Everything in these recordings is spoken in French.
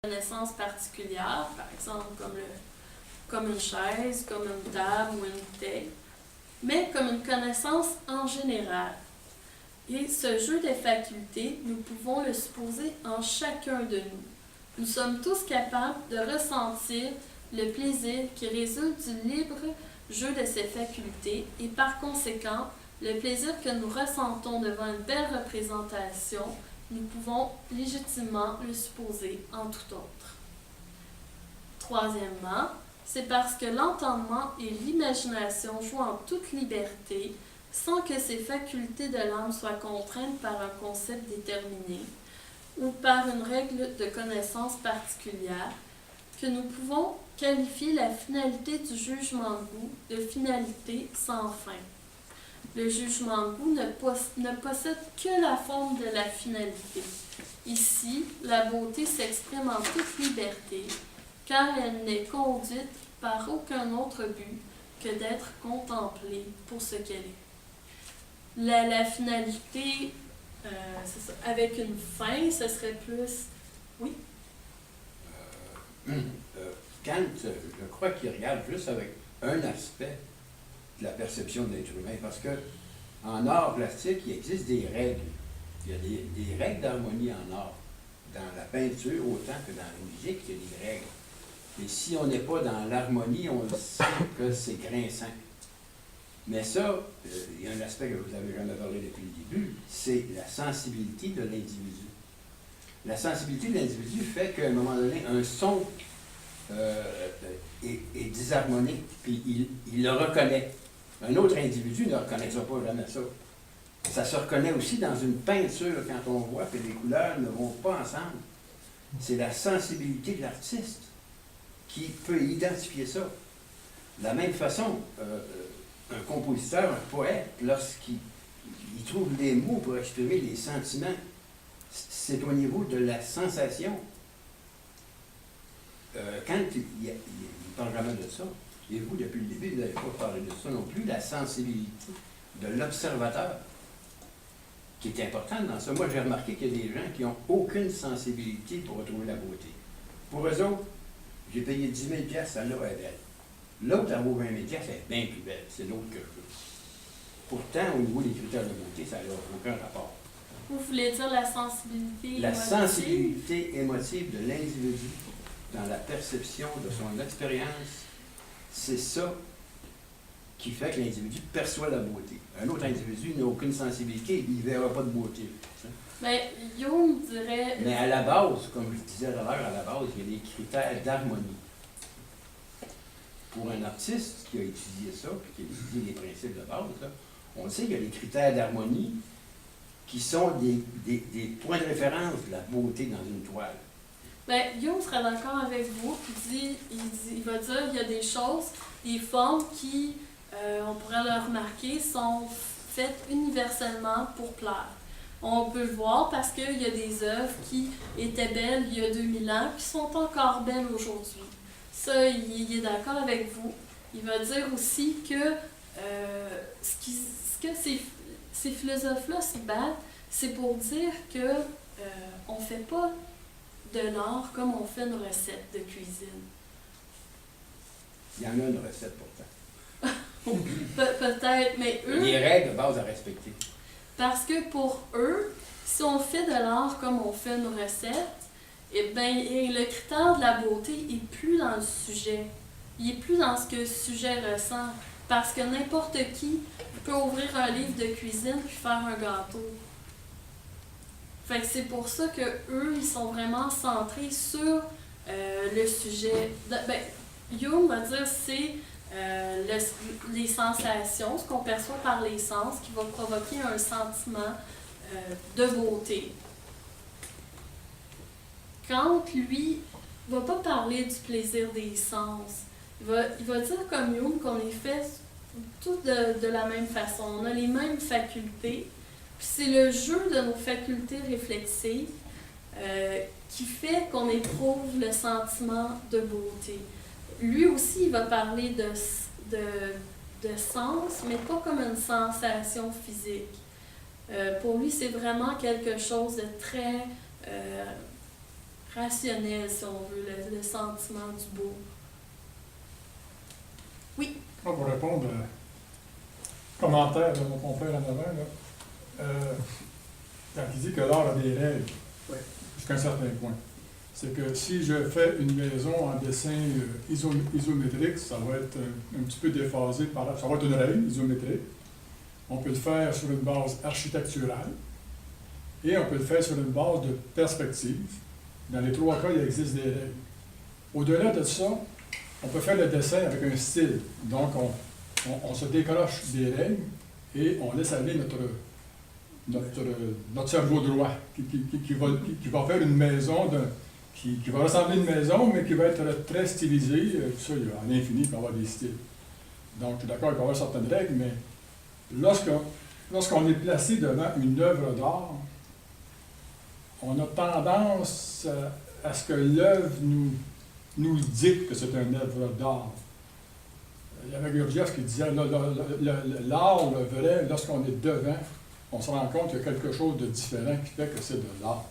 connaissance particulière, par exemple comme une chaise, comme une table ou une bouteille, mais comme une connaissance en général. Et ce jeu des facultés, nous pouvons le supposer en chacun de nous. Nous sommes tous capables de ressentir le plaisir qui résulte du libre jeu de ces facultés et par conséquent, le plaisir que nous ressentons devant une belle représentation, nous pouvons légitimement le supposer en tout autre. Troisièmement, c'est parce que l'entendement et l'imagination jouent en toute liberté, sans que ces facultés de l'âme soient contraintes par un concept déterminé ou par une règle de connaissance particulière, que nous pouvons qualifier la finalité du jugement de goût de finalité sans fin. Le jugement de goût ne possède que la forme de la finalité. Ici, la beauté s'exprime en toute liberté, car elle n'est conduite par aucun autre but que d'être contemplée pour ce qu'elle est. La finalité, c'est ça, avec une fin, ce serait plus... Oui? Kant, je crois qu'il regarde juste avec un aspect de la perception de l'être humain, parce que en art plastique, il existe des règles. Il y a des règles d'harmonie en art. Dans la peinture, autant que dans la musique, il y a des règles. Et si on n'est pas dans l'harmonie, on sait que c'est grinçant. Mais ça, il y a un aspect que vous n'avez jamais parlé depuis le début, c'est la sensibilité de l'individu. La sensibilité de l'individu fait qu'à un moment donné, un son est disharmonique, puis il le reconnaît. Un autre individu ne reconnaîtra pas jamais ça. Ça se reconnaît aussi dans une peinture, quand on voit que les couleurs ne vont pas ensemble. C'est la sensibilité de l'artiste qui peut identifier ça. De la même façon, un compositeur, un poète, lorsqu'il trouve des mots pour exprimer les sentiments, c'est au niveau de la sensation. Quand il parle vraiment de ça, et vous, depuis le début, vous n'avez pas parlé de ça non plus, la sensibilité de l'observateur, qui est importante dans ça. Moi, j'ai remarqué qu'il y a des gens qui n'ont aucune sensibilité pour retrouver la beauté. Pour eux autres, j'ai payé 10 000 $, celle-là est belle. L'autre, elle vaut 20 000 $, elle est bien plus belle. C'est l'autre que je veux. Pourtant, au niveau des critères de beauté, ça n'a aucun rapport. Vous voulez dire la sensibilité La émotive? sensibilité émotive de l'individu dans la perception de son expérience, c'est ça qui fait que l'individu perçoit la beauté. Un autre individu n'a aucune sensibilité, il ne verra pas de beauté. Bien, Jung dirait... Mais à la base, comme je disais tout à l'heure, à la base, il y a des critères d'harmonie. Pour un artiste qui a étudié ça, puis qui a étudié les principes de base, là, on sait qu'il y a des critères d'harmonie qui sont des points de référence de la beauté dans une toile. Bien, Jung serait d'accord avec vous, il va dire qu'il y a des choses, des formes qui, on pourrait le remarquer, sont faites universellement pour plaire. On peut le voir parce qu'il y a des œuvres qui étaient belles il y a 2000 ans, qui sont encore belles aujourd'hui. Ça, il est d'accord avec vous. Il va dire aussi que ce que ces philosophes-là se battent, c'est pour dire que on ne fait pas de l'art comme on fait une recette de cuisine. Il y en a une recette pourtant. Peut-être, mais eux... Il y a des règles de base à respecter. Parce que pour eux, si on fait de l'art comme on fait une recette, eh bien, le critère de la beauté n'est plus dans le sujet. Il n'est plus dans ce que le sujet ressent. Parce que n'importe qui peut ouvrir un livre de cuisine puis faire un gâteau. Fait que c'est pour ça que eux, ils sont vraiment centrés sur le sujet. Jung va dire c'est les sensations, ce qu'on perçoit par les sens, qui va provoquer un sentiment de beauté. Kant, lui, ne va pas parler du plaisir des sens. Il va dire comme Jung qu'on est fait tout de la même façon. On a les mêmes facultés. Puis c'est le jeu de nos facultés réflexives qui fait qu'on éprouve le sentiment de beauté. Lui aussi, il va parler de sens, mais pas comme une sensation physique. Pour lui, c'est vraiment quelque chose de très rationnel, si on veut, le sentiment du beau. Oui. Pour répondre au commentaire de mon compère en avant, là, quand il dit que l'art a des règles, jusqu'à un certain point, c'est que si je fais une maison en dessin isométrique, ça va être un petit peu déphasé ça va être une règle isométrique. On peut le faire sur une base architecturale et on peut le faire sur une base de perspective. Dans les 3 cas, il existe des règles. Au-delà de ça, on peut faire le dessin avec un style. Donc, on se décroche des règles et on laisse aller notre cerveau droit qui va faire une maison qui va ressembler à une maison, mais qui va être très stylisée. Tout ça, à l'infini, il peut y avoir des styles. Donc, je suis d'accord, il peut y avoir certaines règles, mais lorsqu'on est placé devant une œuvre d'art, on a tendance à ce que l'œuvre nous dicte que c'est une œuvre d'art. Il y avait Gurdjieff qui disait l'art, le vrai, lorsqu'on est devant, on se rend compte qu'il y a quelque chose de différent qui fait que c'est de l'art.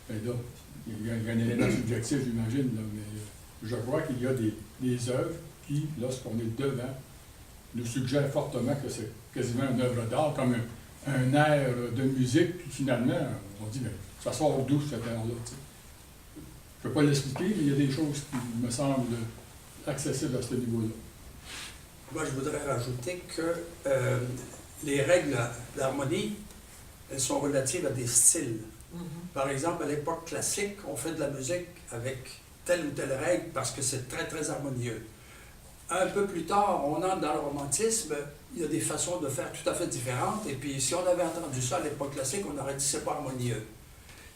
Et là, il y a un élément subjectif, j'imagine, mais je crois qu'il y a des œuvres qui, lorsqu'on est devant, nous suggèrent fortement que c'est quasiment une œuvre d'art, comme un air de musique, puis finalement, on dit, mais ça sort d'où cet air-là? Je ne peux pas l'expliquer, mais il y a des choses qui me semblent accessibles à ce niveau-là. Moi, je voudrais rajouter que les règles d'harmonie, elles sont relatives à des styles. Par exemple, à l'époque classique, on fait de la musique avec telle ou telle règle parce que c'est très, très harmonieux. Un peu plus tard, on entre dans le romantisme, il y a des façons de faire tout à fait différentes, et puis si on avait entendu ça à l'époque classique, on aurait dit c'est pas harmonieux.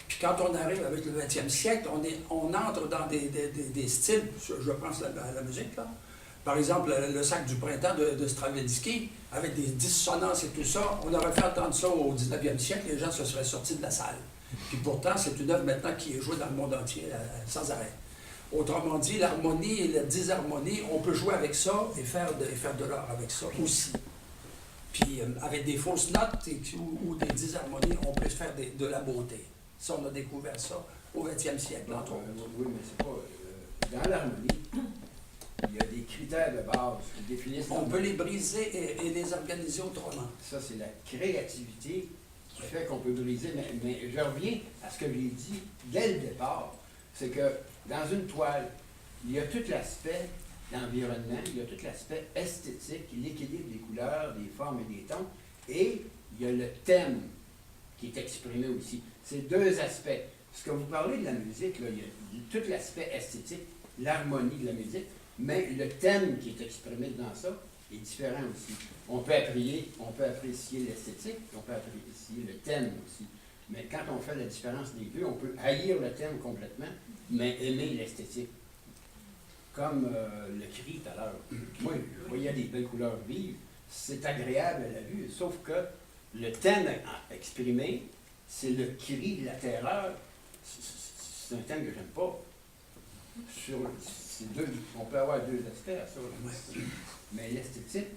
Puis quand on arrive avec le 20e siècle, on entre dans des styles, je pense à la musique, là. Par exemple, le Sac du printemps de Stravinsky, avec des dissonances et tout ça, on aurait fait entendre ça au 19e siècle, les gens se seraient sortis de la salle. Puis pourtant, c'est une œuvre maintenant qui est jouée dans le monde entier, sans arrêt. Autrement dit, l'harmonie et la disharmonie, on peut jouer avec ça et faire de l'art avec ça aussi. Puis avec des fausses notes ou des disharmonies, on peut faire de la beauté. Ça, on a découvert ça au 20e siècle, entre autres. Oui, mais c'est pas... Dans l'harmonie, il y a des critères de base qui définissent... On peut les briser et les organiser autrement. Ça, c'est la créativité qui fait qu'on peut briser. Mais je reviens à ce que j'ai dit dès le départ. C'est que dans une toile, il y a tout l'aspect d'environnement, il y a tout l'aspect esthétique, l'équilibre des couleurs, des formes et des tons, et il y a le thème qui est exprimé aussi. C'est 2 aspects. Ce que vous parlez de la musique, là, il y a tout l'aspect esthétique, l'harmonie de la musique, mais le thème qui est exprimé dans ça est différent aussi. On peut apprécier l'esthétique, on peut apprécier le thème aussi. Mais quand on fait la différence des deux, on peut haïr le thème complètement, mais aimer l'esthétique. Comme le cri tout à l'heure. Moi, je voyais des belles couleurs vives, c'est agréable à la vue, sauf que le thème exprimé, c'est le cri de la terreur. C'est un thème que j'aime pas. On peut avoir 2 aspects à ça. Mais l'esthétique,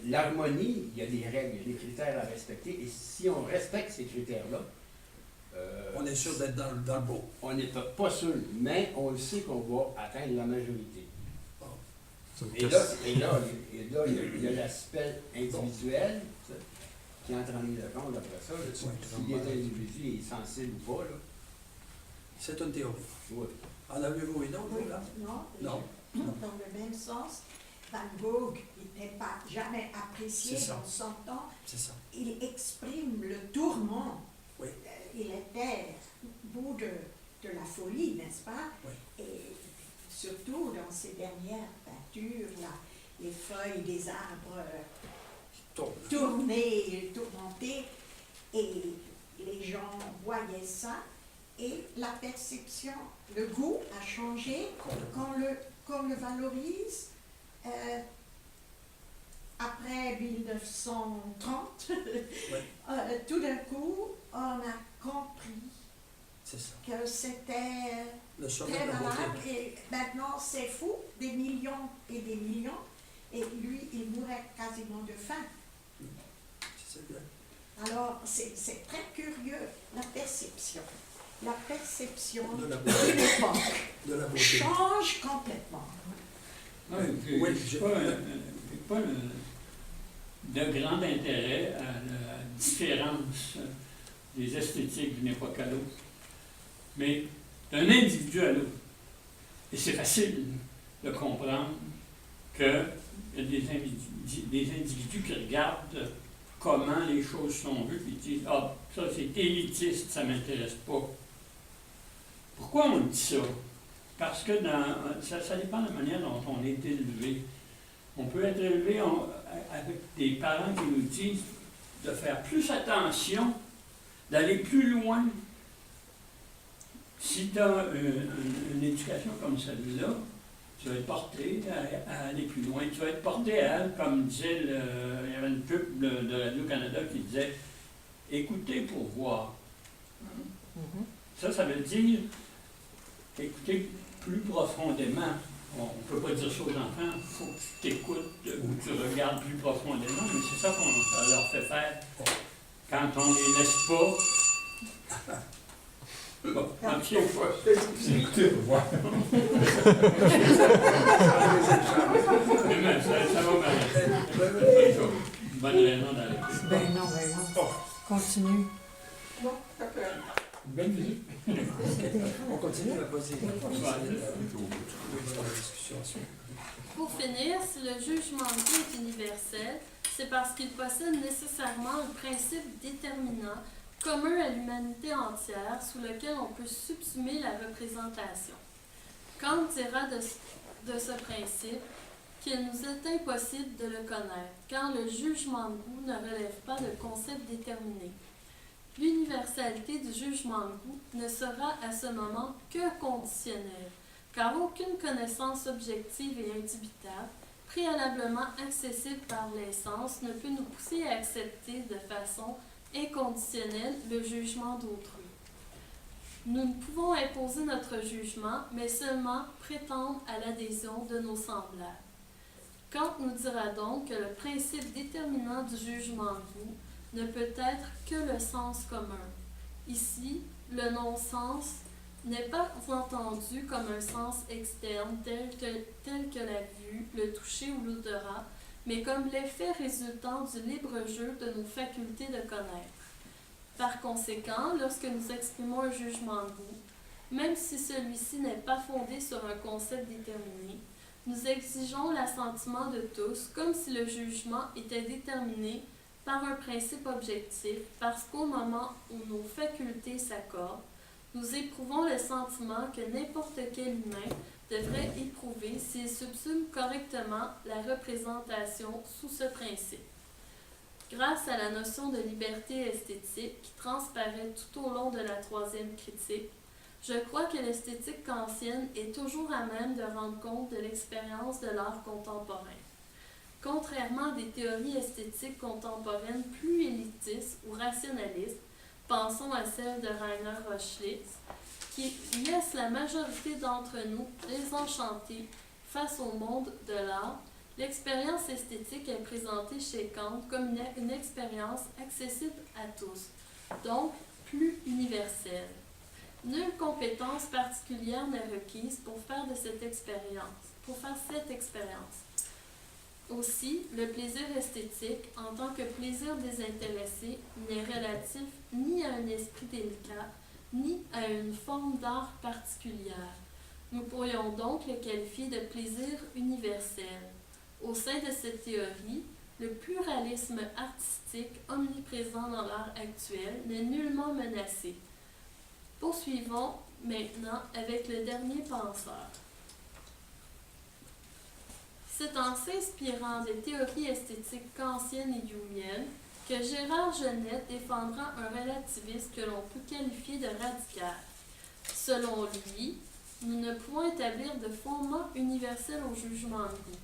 l'harmonie, il y a des règles, il y a des critères à respecter. Et si on respecte ces critères-là, on est sûr d'être dans le beau. On n'est pas sûr, mais on le sait qu'on va atteindre la majorité. Et là, il y a l'aspect individuel qui entre en ligne de compte après ça. Si l'individu est sensible ou pas, là. C'est une théorie. Oui. En avez-vous une autre, là? Non. Dans le même sens, Van Gogh n'était pas jamais apprécié dans son temps. C'est ça. Il exprime le tourment. Oui. Il était au bout de la folie, n'est-ce pas? Oui. Et surtout dans ses dernières peintures, là, les feuilles des arbres tournées, tourmentées, et les gens voyaient ça, et la perception, le goût a changé qu'on le valorise. Après 1930, tout d'un coup, on a compris que c'était très malade et maintenant c'est fou, des millions et des millions, et lui, il mourait quasiment de faim. Alors, c'est très curieux, la perception. la perception De la de beauté. l'époque change complètement. Oui, Oui, j'ai pas de grand intérêt à la différence des esthétiques d'une époque à l'autre, mais d'un individu à l'autre. Et c'est facile de comprendre qu'il y a des individus qui regardent comment les choses sont vues, puis ils disent « Ah, ça c'est élitiste, ça ne m'intéresse pas ». Pourquoi on dit ça? Parce que ça dépend de la manière dont on est élevé. On peut être élevé avec des parents qui nous disent de faire plus attention, d'aller plus loin. Si tu as une éducation comme celle-là, tu vas être porté à aller plus loin. Tu vas être porté à, comme disait, il y avait une pub de Radio-Canada qui disait « Écoutez pour voir ». Ça veut dire écouter plus profondément. On ne peut pas dire ça aux enfants, il faut que tu t'écoutes ou que tu regardes plus profondément, mais c'est ça qu'on leur fait faire quand on ne les laisse pas. Bon, Écoutez, pour voir. Mais ça va m'arrêter. Bonne raison d'arrêter. Ben non. Continue. Belle visite. On continue la discussion. Pour finir, si le jugement de Dieu est universel, c'est parce qu'il possède nécessairement un principe déterminant commun à l'humanité entière sous lequel on peut subsumer la représentation. Kant dira de ce principe qu'il nous est impossible de le connaître, car le jugement de goût ne relève pas de concept déterminé. L'universalité du jugement de goût ne sera à ce moment que conditionnelle, car aucune connaissance objective et indubitable, préalablement accessible par les sens, ne peut nous pousser à accepter de façon inconditionnelle le jugement d'autrui. Nous ne pouvons imposer notre jugement, mais seulement prétendre à l'adhésion de nos semblables. Kant nous dira donc que le principe déterminant du jugement de goût ne peut être que le sens commun. Ici, le non-sens n'est pas entendu comme un sens externe tel que la vue, le toucher ou l'odorat, mais comme l'effet résultant du libre jeu de nos facultés de connaître. Par conséquent, lorsque nous exprimons un jugement de goût, même si celui-ci n'est pas fondé sur un concept déterminé, nous exigeons l'assentiment de tous comme si le jugement était déterminé par un principe objectif, parce qu'au moment où nos facultés s'accordent, nous éprouvons le sentiment que n'importe quel humain devrait éprouver s'il subsume correctement la représentation sous ce principe. Grâce à la notion de liberté esthétique qui transparaît tout au long de la troisième critique, je crois que l'esthétique kantienne est toujours à même de rendre compte de l'expérience de l'art contemporain. Contrairement à des théories esthétiques contemporaines plus élitistes ou rationalistes, pensons à celle de Rainer Rochlitz, qui laisse la majorité d'entre nous désenchantés face au monde de l'art, l'expérience esthétique est présentée chez Kant comme une expérience accessible à tous, donc plus universelle. Nulle compétence particulière n'est requise pour faire cette expérience. Aussi, le plaisir esthétique, en tant que plaisir désintéressé, n'est relatif ni à un esprit délicat, ni à une forme d'art particulière. Nous pourrions donc le qualifier de plaisir universel. Au sein de cette théorie, le pluralisme artistique omniprésent dans l'art actuel n'est nullement menacé. Poursuivons maintenant avec le dernier penseur. C'est en s'inspirant des théories esthétiques kantiennes et jungiennes que Gérard Genette défendra un relativisme que l'on peut qualifier de radical. Selon lui, nous ne pouvons établir de fondement universel au jugement de goût.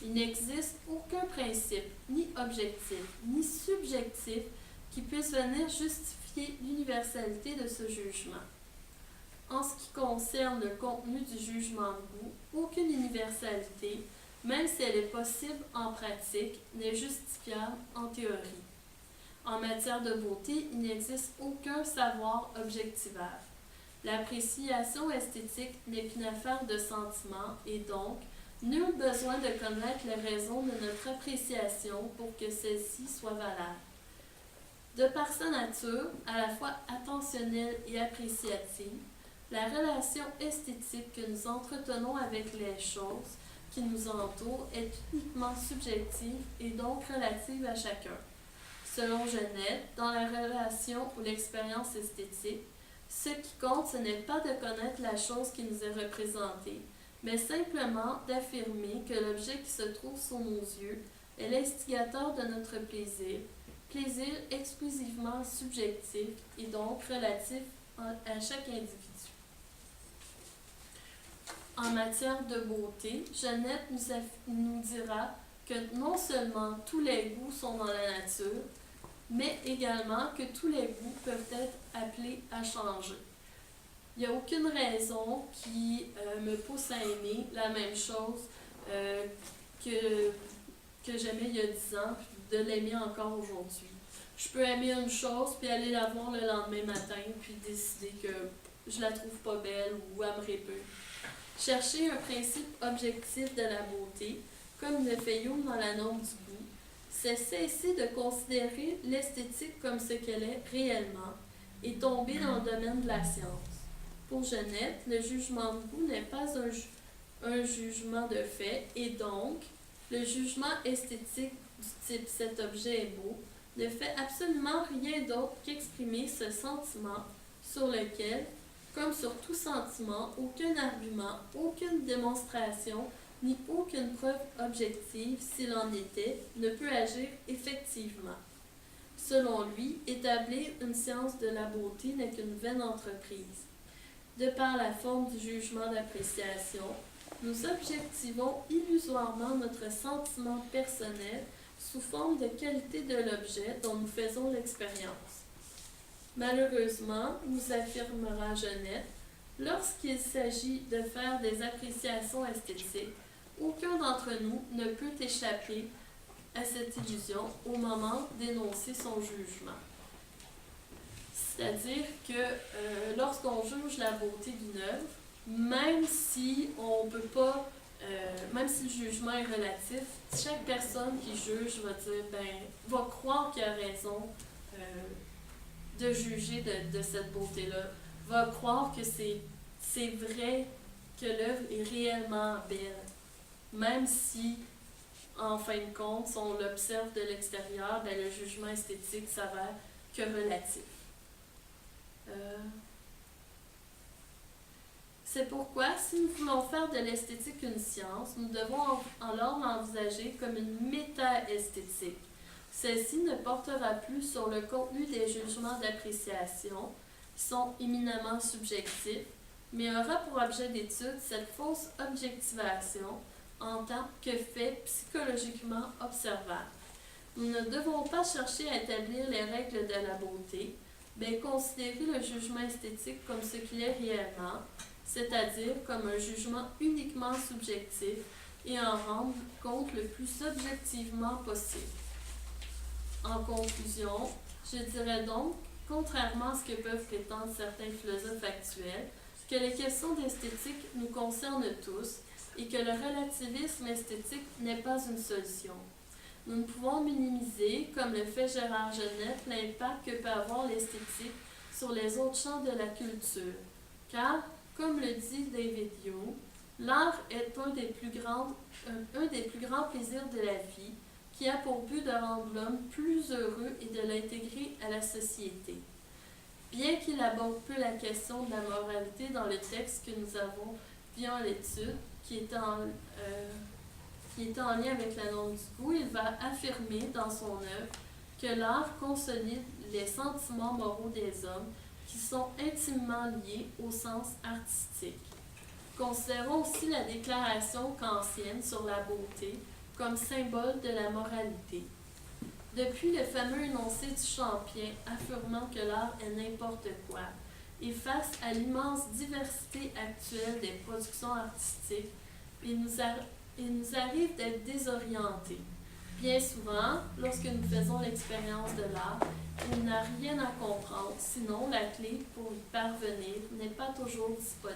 Il n'existe aucun principe, ni objectif, ni subjectif, qui puisse venir justifier l'universalité de ce jugement. En ce qui concerne le contenu du jugement de goût, aucune universalité, même si elle est possible en pratique, n'est justifiable en théorie. En matière de beauté, il n'existe aucun savoir objectivable. L'appréciation esthétique n'est qu'une affaire de sentiment et donc, nul besoin de connaître les raisons de notre appréciation pour que celle-ci soit valable. De par sa nature, à la fois attentionnelle et appréciative, la relation esthétique que nous entretenons avec les choses qui nous entourent est uniquement subjective et donc relative à chacun. Selon Genette, dans la relation ou l'expérience esthétique, ce qui compte, ce n'est pas de connaître la chose qui nous est représentée, mais simplement d'affirmer que l'objet qui se trouve sous nos yeux est l'instigateur de notre plaisir, plaisir exclusivement subjectif et donc relatif à chaque individu. En matière de beauté, Genette nous dira que non seulement tous les goûts sont dans la nature, mais également que tous les goûts peuvent être appelés à changer. Il n'y a aucune raison qui me pousse à aimer la même chose que j'aimais il y a 10 ans, puis de l'aimer encore aujourd'hui. Je peux aimer une chose, puis aller la voir le lendemain matin, puis décider que je la trouve pas belle ou elle me répure. Chercher un principe objectif de la beauté, comme le fait Jung dans la norme du goût, c'est cesser de considérer l'esthétique comme ce qu'elle est réellement et tomber dans le domaine de la science. Pour Genette, le jugement de goût n'est pas un jugement de fait et donc, le jugement esthétique du type « cet objet est beau » ne fait absolument rien d'autre qu'exprimer ce sentiment sur lequel, comme sur tout sentiment, aucun argument, aucune démonstration, ni aucune preuve objective, s'il en était, ne peut agir effectivement. Selon lui, établir une science de la beauté n'est qu'une vaine entreprise. De par la forme du jugement d'appréciation, nous objectivons illusoirement notre sentiment personnel sous forme de qualité de l'objet dont nous faisons l'expérience. Malheureusement, nous affirmera Genette, lorsqu'il s'agit de faire des appréciations esthétiques, aucun d'entre nous ne peut échapper à cette illusion au moment d'énoncer son jugement. C'est-à-dire que lorsqu'on juge la beauté d'une œuvre, même si on peut pas, même si le jugement est relatif, chaque personne qui juge va dire, va croire qu'il a raison de juger de cette beauté-là, va croire que c'est vrai que l'œuvre est réellement belle, même si, en fin de compte, si on l'observe de l'extérieur, le jugement esthétique s'avère que relatif. C'est pourquoi, si nous voulons faire de l'esthétique une science, nous devons alors l'envisager comme une méta-esthétique. Celle-ci ne portera plus sur le contenu des jugements d'appréciation, qui sont éminemment subjectifs, mais aura pour objet d'étude cette fausse objectivation en tant que fait psychologiquement observable. Nous ne devons pas chercher à établir les règles de la beauté, mais considérer le jugement esthétique comme ce qu'il est réellement, c'est-à-dire comme un jugement uniquement subjectif et en rendre compte le plus objectivement possible. En conclusion, je dirais donc, contrairement à ce que peuvent prétendre certains philosophes actuels, que les questions d'esthétique nous concernent tous et que le relativisme esthétique n'est pas une solution. Nous ne pouvons minimiser, comme le fait Gérard Genette, l'impact que peut avoir l'esthétique sur les autres champs de la culture. Car, comme le dit David Hume, l'art est un des plus grands plaisirs de la vie, qui a pour but de rendre l'homme plus heureux et de l'intégrer à la société. Bien qu'il aborde peu la question de la moralité dans le texte que nous avons vu en l'étude, qui était en lien avec la norme du goût, il va affirmer dans son œuvre que l'art consolide les sentiments moraux des hommes qui sont intimement liés au sens artistique. Considérons aussi la déclaration kantienne sur la beauté comme symbole de la moralité. Depuis le fameux énoncé du Champien affirmant que l'art est n'importe quoi, et face à l'immense diversité actuelle des productions artistiques, il nous arrive d'être désorientés. Bien souvent, lorsque nous faisons l'expérience de l'art, il n'y a rien à comprendre, sinon la clé pour y parvenir n'est pas toujours disponible.